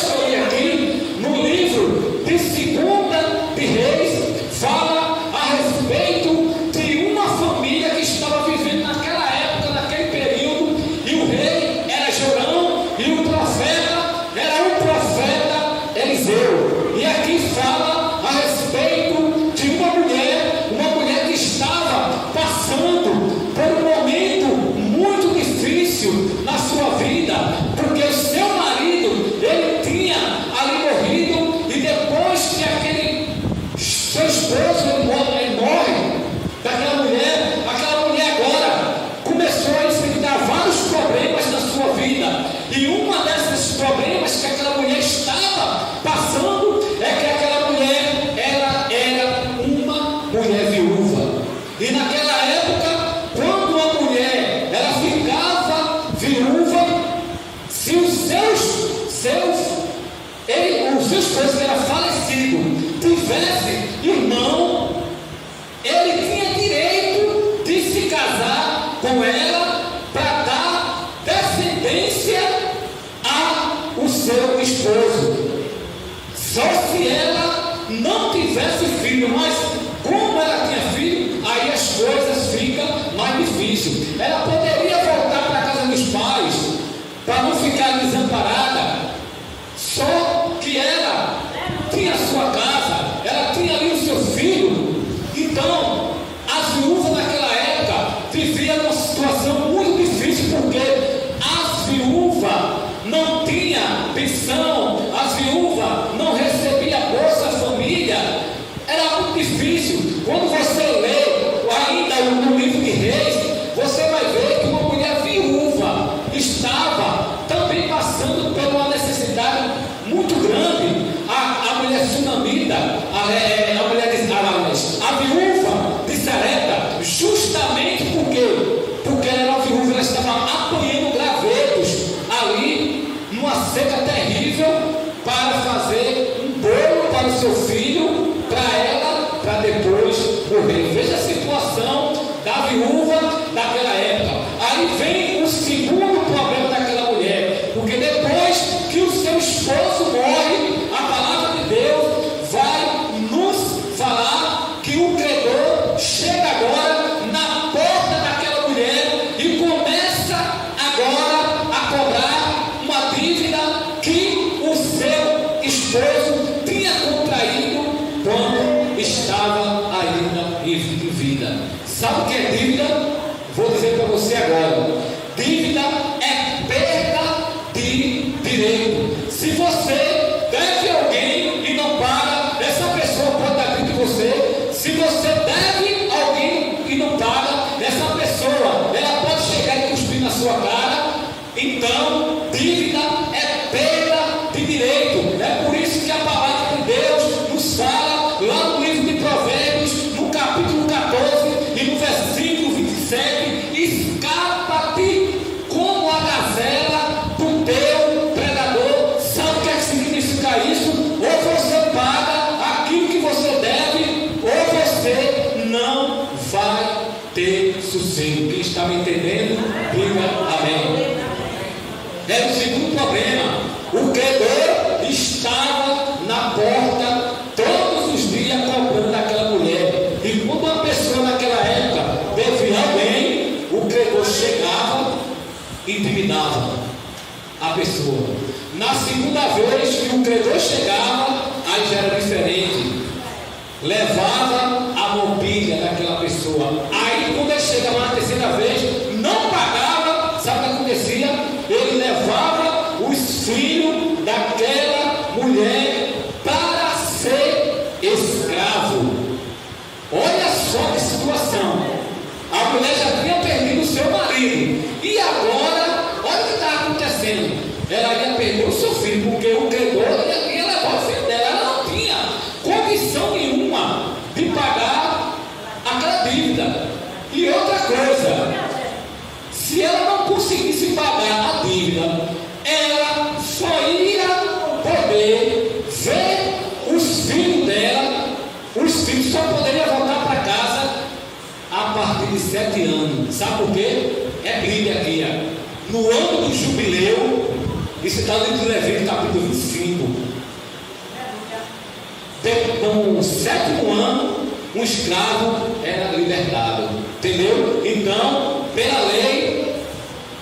texto que eu li aqui, no livro de Segunda de Reis, fala a respeito de uma família que estava vivendo naquela época, naquele período, e o rei era Jorão, e o profeta era o profeta Eliseu. E aqui fala a respeito de uma mulher que estava passando por um momento muito difícil na sua vida, porque o seu marido, ele tinha ali morrido, e depois que aquele seu esposo ele morre daquela mulher, aquela mulher agora começou a enfrentar vários problemas na sua vida, e uma desses problemas que aquela mulher estava passando é que aquela mulher, ela era uma mulher viúva. E naquela época, quando uma mulher ela ficava viúva, se o seu esposo que era falecido tivesse irmão, ele tinha direito de se casar com ela para dar descendência ao seu esposo. Só se ela não tivesse filho, mas como ela tinha filho, aí as coisas ficam mais difíceis. Ela poderia voltar para a casa dos pais para não ficar desamparada, só que ela tinha a sua casa, ela tinha ali o seu filho. Então as viúvas naquela época viviam numa situação muito difícil, porque as viúvas não tinham pensão, as viúvas não recebiam Bolsa Família, era muito difícil. Quando você lê ainda no livro de Reis, você vai ver que uma mulher viúva estava também passando por uma necessidade muito grande. A mulher sunamita, a viúva de Sarepta, justamente porque ela era uma viúva, ela estava apanhando gravetos ali, numa seca terrível, para fazer um bolo para o seu filho, para ela, para depois morrer. Veja a situação da viúva daquela época. Aí vem o segundo problema daquela mulher, porque depois que o seu esposo morre, a palavra de Deus vai nos falar que o credor chega agora na porta daquela mulher e começa agora a cobrar uma dívida que o seu esposo tinha contraído quando estava ainda em vida. Sabe o que é dívida? Vou dizer para você agora. Dívida é perda de direito. Se você deve alguém e não paga, essa pessoa pode dar dívida de você. Se você deve alguém e não paga, essa pessoa ela pode chegar e cuspir na sua cara. Então, dívida é perda de direito. É por isso que a palavra de Deus nos fala lá no livro de Provérbios, no capítulo 14 e no versículo 27: escapa-te como a gazela do teu predador. Sabe o que é que significa isso? Ou você paga aquilo que você deve, ou você não vai ter sossego. Quem está me entendendo, diga amém. É o segundo problema. O credor estava na porta todos os dias cobrando aquela mulher. E quando uma pessoa naquela época devia alguém, o credor chegava e intimidava a pessoa. Na segunda vez que o credor chegava, aí já era diferente. Levava a mobília daquela pessoa. Aí quando ele chegava na terceira vez, não pagava. Sabe o que acontecia? Ele levava os filhos daquela mulher para ser escravo. Olha só que situação. A mulher já tinha perdido o seu marido, e agora, olha o que está acontecendo. Ela ia perder o seu filho, porque o credor ia levar o filho dela. Ela não tinha condição nenhuma de pagar aquela dívida. E outra coisa, se ela não conseguisse pagar a dívida, ela só ia poder ver os filhos dela. Os filhos só poderiam voltar para casa a partir de 7 anos. Sabe por quê? É Bíblia aqui. No ano do jubileu, isso está no livro de Levítico, capítulo 25. 7º ano, um escravo era libertado. Entendeu? Então, pela lei,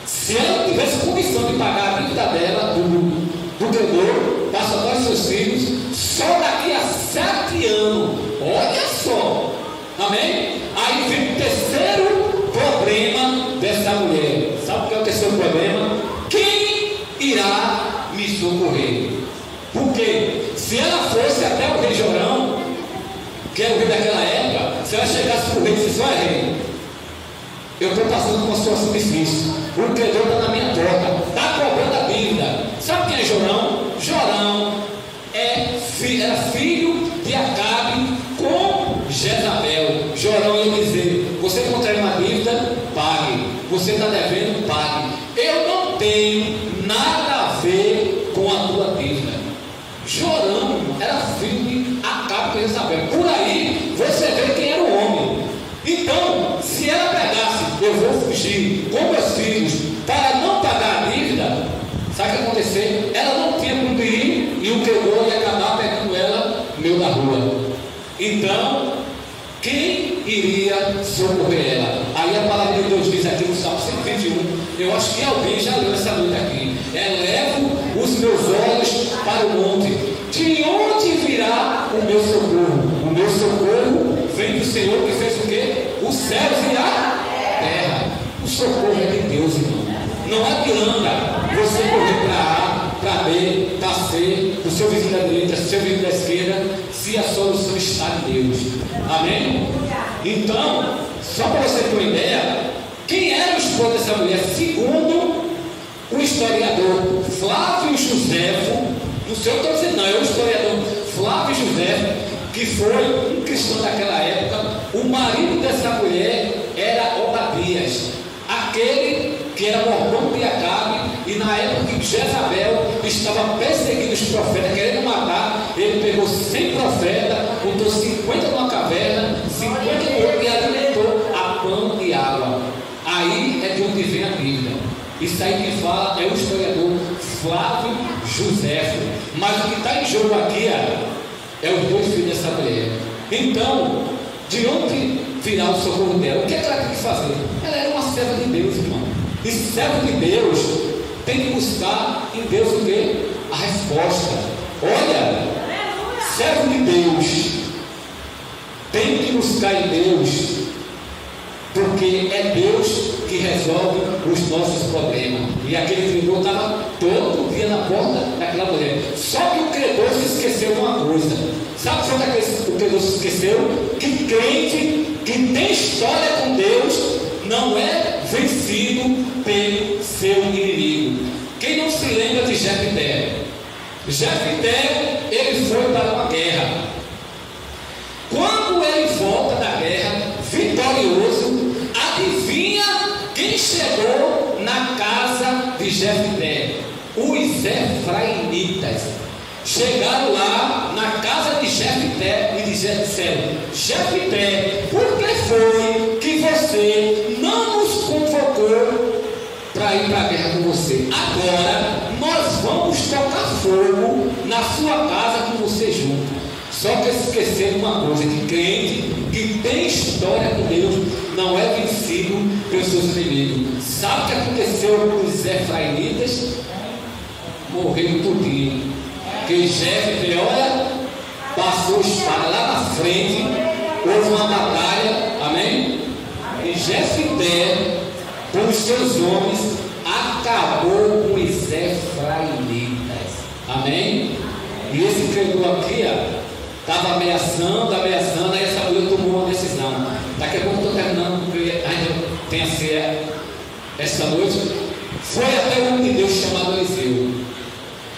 se ela não tivesse condição de pagar a dívida dela, do credor, passa para os seus filhos, só daqui a 7 anos. Olha só. Amém? Aí vem o terceiro problema dessa mulher. Sabe o que é o terceiro problema? Quem irá me socorrer? Porque se ela fosse até o rei Jorão, que era o rei daquela época, se ela chegasse para o rei e disse: olha, rei, eu estou passando por uma situação difícil, o credor está na minha porta, está cobrando a dívida. Sabe quem é Jorão? Jorão era filho de Acabe com Jezabel. Jorão ia dizer: você contraiu uma dívida, pague. Você está devendo, pague. Eu não tenho nada a ver com a tua dívida. Jorão era filho de Acabe com Jezabel. Por aí você vê quem era o homem. Então, se ela pegasse: eu vou fugir com meus filhos para não pagar a dívida, sabe o que ia acontecer? Ela não tinha como ir e o credor ia acabar pegando ela no meio da rua. Então, quem iria socorrer ela? Aí a palavra de Deus diz aqui no Salmo 121, eu acho que alguém já leu essa noite aqui: elevo os meus olhos para o monte, de onde virá o meu socorro? O meu socorro vem do Senhor que fez o quê? Os céus e a terra. O socorro é de Deus, irmão. Não adianta você correr para A, para B, para C, o seu vizinho da direita, o seu vizinho da esquerda, se a solução está em Deus. Amém? Então, só para você ter uma ideia, quem era o esposo dessa mulher? Segundo o historiador Flávio Joséfo, não sei o que eu estou dizendo, não, é o historiador Flávio Joséfo, que foi um cristão daquela época. O marido dessa mulher era Obadias, aquele que era mordomo de Acabe, e na época que Jezabel estava perseguindo os profetas, querendo matar, ele pegou 100 profetas, botou 50 numa caverna, 50 no outro, e alimentou a pão e água. Aí é de onde vem a Bíblia. Isso aí quem fala é o historiador Flávio Joséfo. Mas o que está em jogo aqui é os 2 filhos dessa mulher. Então, de onde virá o socorro dela? O que ela tem que fazer? Ela era uma serva de Deus, irmão. E servo de Deus tem que buscar em Deus o quê? A resposta. Olha, servo de Deus tem que buscar em Deus, porque é Deus que resolve os nossos problemas. E aquele credor estava todo dia na porta daquela mulher. Só que o credor se esqueceu de uma coisa. Sabe o que o credor se esqueceu? Que crente que tem história com Deus não é vencido pelo seu inimigo. Quem não se lembra de Jefté? Jefté, ele foi para uma guerra. Quando ele volta da guerra, vitorioso, adivinha quem chegou na casa de Jefté? Os efraimitas. Chegaram lá na casa de Jefté e disseram: Jefté, por que foi que você não nos convocou para ir para a guerra com você? Agora nós vamos tocar fogo na sua casa com você junto. Só que esqueceram uma coisa: que crente que tem história com Deus não é vencido pelos seus inimigos. Sabe o que aconteceu com os efraimitas? Morreram tudinho. Que Jefté, olha, passou espada lá na frente, houve uma batalha, amém? E Jefté, com os seus homens, acabou com os efraimitas, amém? E esse credor aqui, estava ameaçando, aí essa mulher tomou uma decisão. Daqui a pouco estou terminando, porque ainda tem a ceia esta noite. Foi até o homem de Deus chamado Eliseu.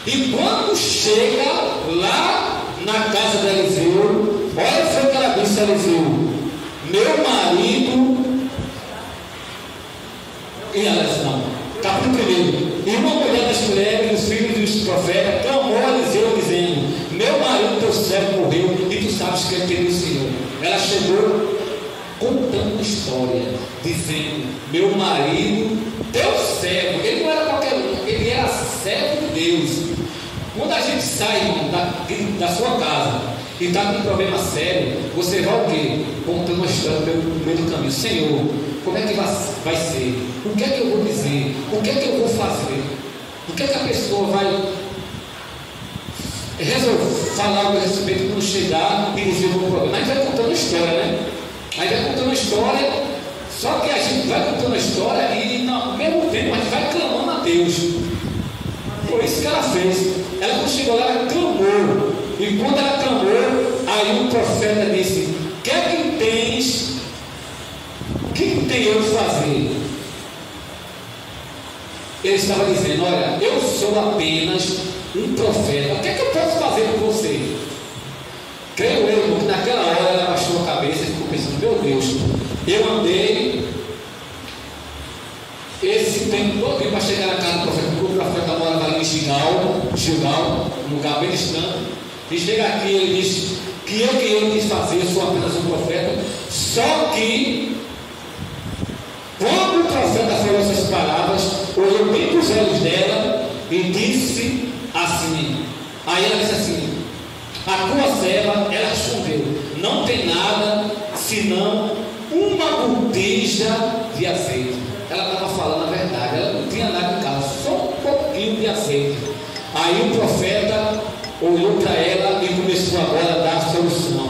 E quando chega lá na casa de Eliseu, olha o que ela disse a Eliseu: meu marido. E ela disse: não, capítulo 1. E uma mulher das mulheres, dos filhos dos profetas, clamou a Eliseu, dizendo: meu marido, teu servo, morreu, e tu sabes que é querido Senhor. Ela chegou contando uma história, dizendo: meu marido, teu servo, ele não era qualquer um, ele era servo de Deus. Quando a gente sai, irmão, da sua casa e está com um problema sério, você vai o quê? Contando uma história no meio do caminho. Senhor, como é que vai ser? O que é que eu vou dizer? O que é que eu vou fazer? O que é que a pessoa vai resolver falar a respeito quando chegar e resolver o problema? Aí vai contando história, né? Aí vai contando história, só que a gente vai contando a história e ao mesmo tempo a gente vai clamando a Deus. Foi isso que ela fez. Ela quando chegou lá, ela clamou. E quando ela clamou, aí o profeta disse: o que é que tens? O que tem eu de fazer? Ele estava dizendo: olha, eu sou apenas um profeta. O que é que eu posso fazer por você? Creio eu, irmão, que naquela hora ela baixou a cabeça e ficou pensando: meu Deus, eu andei esse tempo todo para chegar na casa do profeta, porque o profeta morava ali em Gilgal, um lugar bem distante. E chega aqui, ele diz que eu quis fazer, eu sou apenas um profeta. Só que quando o profeta falou essas palavras, olhou bem para os olhos dela e disse assim. Aí ela disse assim: a tua serva, ela respondeu, não tem nada senão uma botija de azeite. Ela estava falando a verdade, ela não tinha nada em casa, só um pouquinho de azeite. Aí o profeta olhou para ela e começou agora a dar a solução.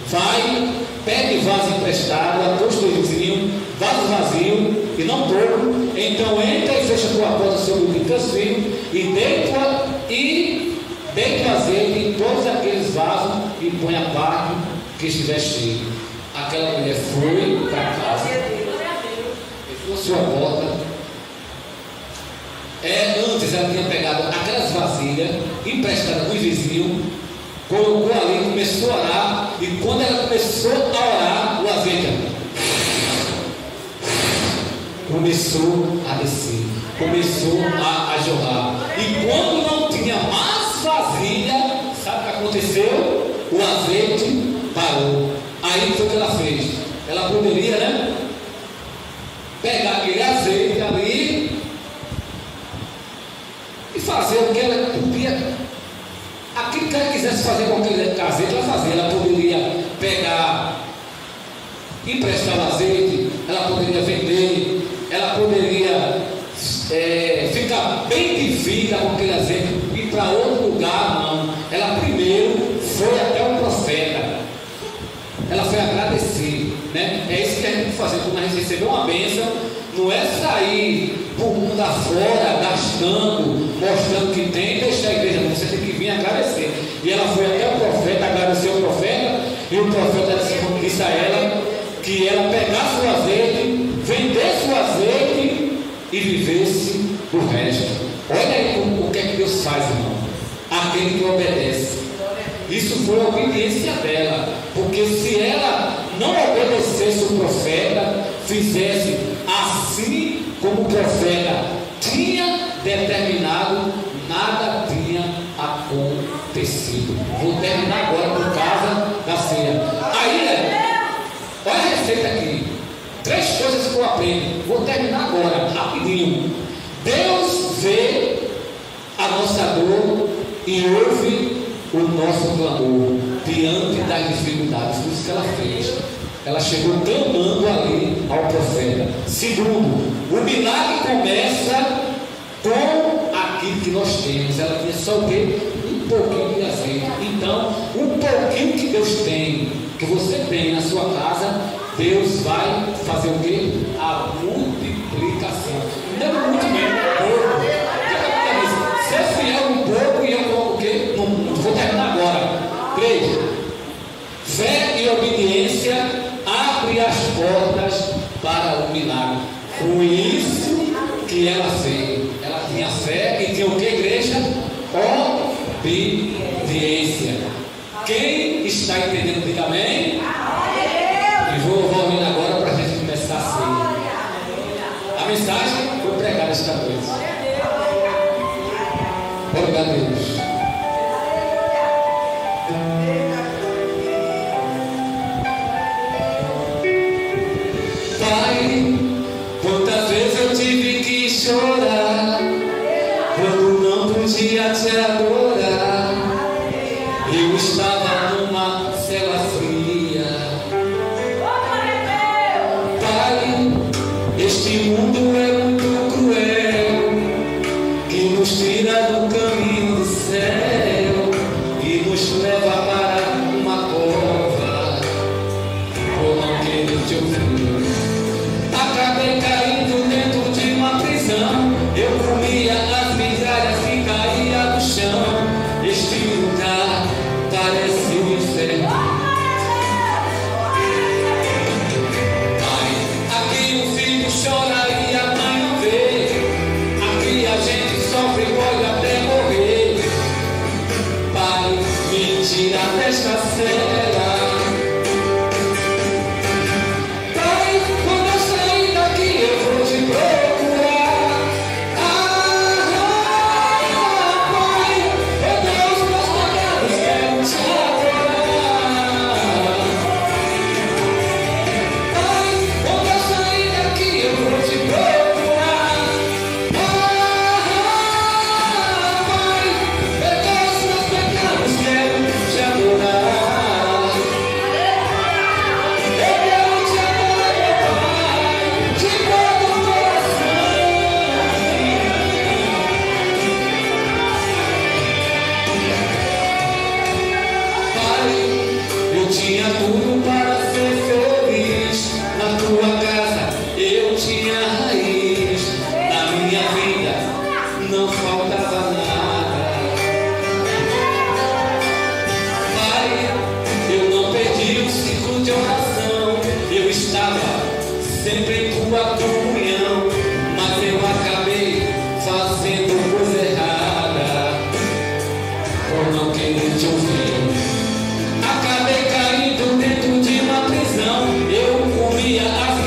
Vai, pede vaso emprestado a todos os vizinhos, vaso vazio e não pouco. Então entra e fecha a tua porta sobre o teus filhos e deita o azeite em todos aqueles vasos e põe a parte que estiver cheio. Aquela mulher foi para casa, fechou sua porta. Antes ela tinha pegado aquelas vasilhas emprestadas dos vizinhos, colocou ali, começou a orar, e quando ela começou a orar, o azeite começou a descer, começou a jorrar. E quando não tinha mais vasilha, sabe o que aconteceu? O azeite parou. Aí foi o que ela fez. Ela poderia, né, pegar aquele azeite ali e fazer o que ela podia. Aquilo que ela quisesse fazer com aquele azeite, ela fazia. Ela poderia pegar, emprestar o azeite, ela poderia vender, ela poderia ficar bem de vida com aquele azeite, ir para outro lugar. Não, ela primeiro foi até o profeta, ela foi agradecer, né? É isso que a gente tem que fazer quando a gente recebeu uma bênção. Não é sair por mundo afora, gastando, mostrando que tem, deixar a igreja. Não, você tem que vir agradecer. E ela foi até o profeta, agradeceu o profeta, e o profeta disse a ela que ela pegasse o azeite, vendesse o azeite e vivesse o resto. Olha aí o que é que Deus faz, irmão. Aquele que obedece. Isso foi a obediência dela, porque se ela não obedecesse o profeta, fizesse assim como o profeta tinha determinado, nada tinha acontecido. Vou terminar agora por causa da ceia. Aí, olha a receita aqui. 3 coisas que eu aprendo. Vou terminar agora, rapidinho. Deus vê a nossa dor e ouve o nosso clamor diante das dificuldades. Por isso que ela fez. Ela chegou clamando ali ao profeta. Segundo, o milagre começa com aquilo que nós temos. Ela tinha só o quê? Um pouquinho de azeite. Então, um pouquinho que Deus tem, que você tem na sua casa, Deus vai fazer o quê? A multiplicação. Não muito mesmo, pouco. Ser fiel um pouco e eu coloco o quê? Não vou terminar agora. 3. Fé e obediência abre as portas para o milagre. Foi isso que ela fez. Ela tinha fé e tinha o que, igreja? Obediência. Quem está entendendo, diga amém. E vou ouvir agora para a gente começar a ceia. A mensagem foi pregada esta noite. Obrigado a Deus. Pai, quantas vezes eu tive que chorar quando não podia te adorar. tirar desta cela. Pai, quando eu sair daqui eu vou te procurar. Pai, perdoa os meus pecados, quero te adorar. Pai, quando eu sair daqui eu vou te procurar. Pai, perdoa os meus pecados, quero te adorar. Eu quero te adorar, Pai, de todo o coração. Pai, eu tinha tudo para ser feliz. Na tua casa eu tinha raiz. Na minha vida não faltava nada. Pai, eu não perdi o ciclo de oração. Eu estava sempre em tua comunhão, mas eu acabei fazendo coisa errada por não querer te ouvir. Acabei caindo dentro de uma prisão. Eu comia as